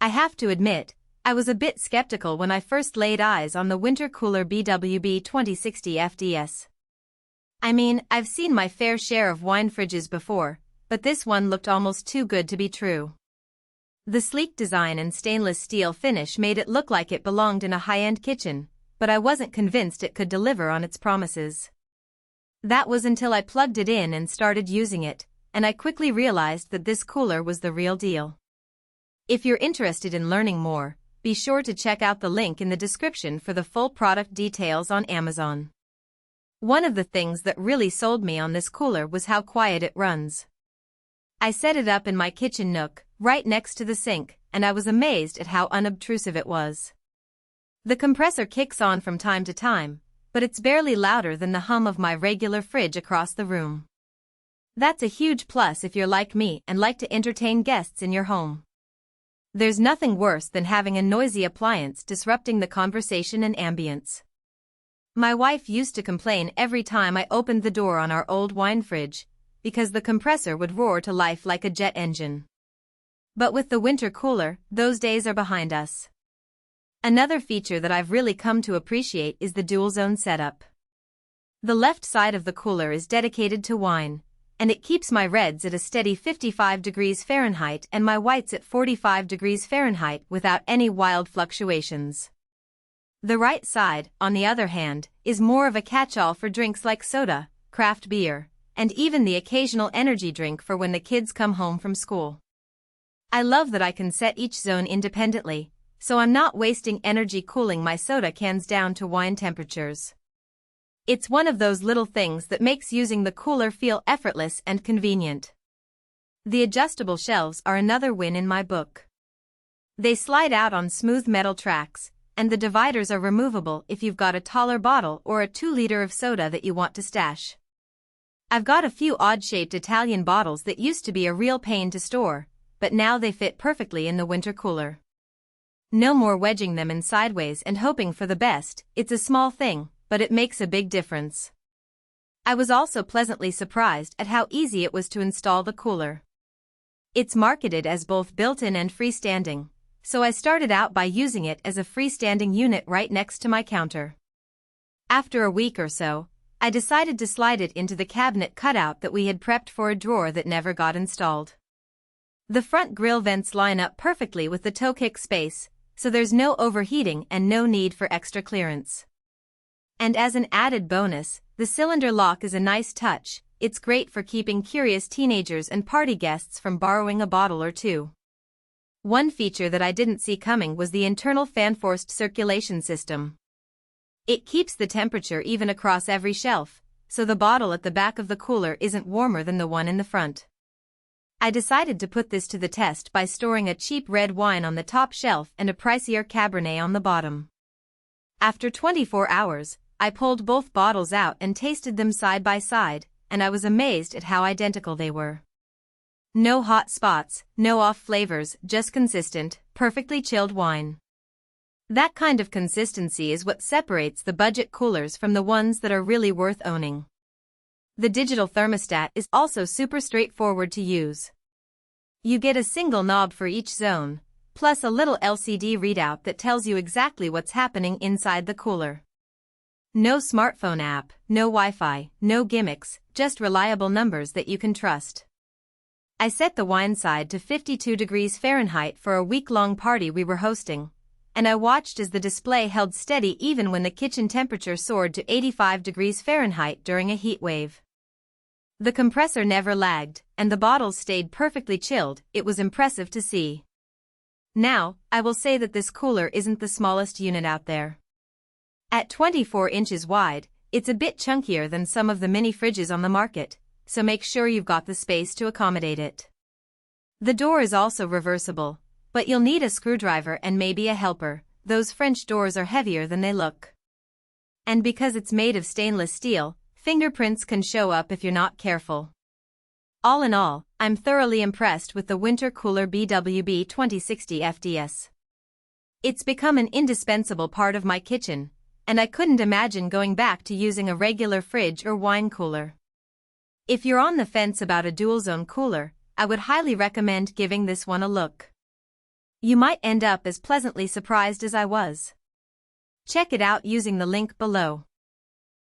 I have to admit, I was a bit skeptical when I first laid eyes on the Whynter cooler BWB-2060FDS. I mean, I've seen my fair share of wine fridges before, but this one looked almost too good to be true. The sleek design and stainless steel finish made it look like it belonged in a high-end kitchen, but I wasn't convinced it could deliver on its promises. That was until I plugged it in and started using it, and I quickly realized that this cooler was the real deal. If you're interested in learning more, be sure to check out the link in the description for the full product details on Amazon. One of the things that really sold me on this cooler was how quiet it runs. I set it up in my kitchen nook, right next to the sink, and I was amazed at how unobtrusive it was. The compressor kicks on from time to time, but it's barely louder than the hum of my regular fridge across the room. That's a huge plus if you're like me and like to entertain guests in your home. There's nothing worse than having a noisy appliance disrupting the conversation and ambience. My wife used to complain every time I opened the door on our old wine fridge, because the compressor would roar to life like a jet engine. But with the Whynter cooler, those days are behind us. Another feature that I've really come to appreciate is the dual-zone setup. The left side of the cooler is dedicated to wine, and it keeps my reds at a steady 55 degrees Fahrenheit and my whites at 45 degrees Fahrenheit without any wild fluctuations. The right side, on the other hand, is more of a catch-all for drinks like soda, craft beer, and even the occasional energy drink for when the kids come home from school. I love that I can set each zone independently, so I'm not wasting energy cooling my soda cans down to wine temperatures. It's one of those little things that makes using the cooler feel effortless and convenient. The adjustable shelves are another win in my book. They slide out on smooth metal tracks, and the dividers are removable if you've got a taller bottle or a 2-liter of soda that you want to stash. I've got a few odd-shaped Italian bottles that used to be a real pain to store, but now they fit perfectly in the Whynter cooler. No more wedging them in sideways and hoping for the best. It's a small thing, but it makes a big difference. I was also pleasantly surprised at how easy it was to install the cooler. It's marketed as both built-in and freestanding, so I started out by using it as a freestanding unit right next to my counter. After a week or so, I decided to slide it into the cabinet cutout that we had prepped for a drawer that never got installed. The front grill vents line up perfectly with the toe kick space, so there's no overheating and no need for extra clearance. And as an added bonus, the cylinder lock is a nice touch. It's great for keeping curious teenagers and party guests from borrowing a bottle or two. One feature that I didn't see coming was the internal fan-forced circulation system. It keeps the temperature even across every shelf, so the bottle at the back of the cooler isn't warmer than the one in the front. I decided to put this to the test by storing a cheap red wine on the top shelf and a pricier Cabernet on the bottom. After 24 hours, I pulled both bottles out and tasted them side by side, and I was amazed at how identical they were. No hot spots, no off flavors, just consistent, perfectly chilled wine. That kind of consistency is what separates the budget coolers from the ones that are really worth owning. The digital thermostat is also super straightforward to use. You get a single knob for each zone, plus a little LCD readout that tells you exactly what's happening inside the cooler. No smartphone app, no Wi-Fi, no gimmicks, just reliable numbers that you can trust. I set the wine side to 52 degrees Fahrenheit for a week-long party we were hosting, and I watched as the display held steady even when the kitchen temperature soared to 85 degrees Fahrenheit during a heat wave. The compressor never lagged, and the bottles stayed perfectly chilled. It was impressive to see. Now, I will say that this cooler isn't the smallest unit out there. At 24 inches wide, it's a bit chunkier than some of the mini fridges on the market, so make sure you've got the space to accommodate it. The door is also reversible, but you'll need a screwdriver and maybe a helper. Those French doors are heavier than they look. And because it's made of stainless steel, fingerprints can show up if you're not careful. All in all, I'm thoroughly impressed with the Whynter cooler BWB-2060FDS. It's become an indispensable part of my kitchen, and I couldn't imagine going back to using a regular fridge or wine cooler. If you're on the fence about a dual-zone cooler, I would highly recommend giving this one a look. You might end up as pleasantly surprised as I was. Check it out using the link below.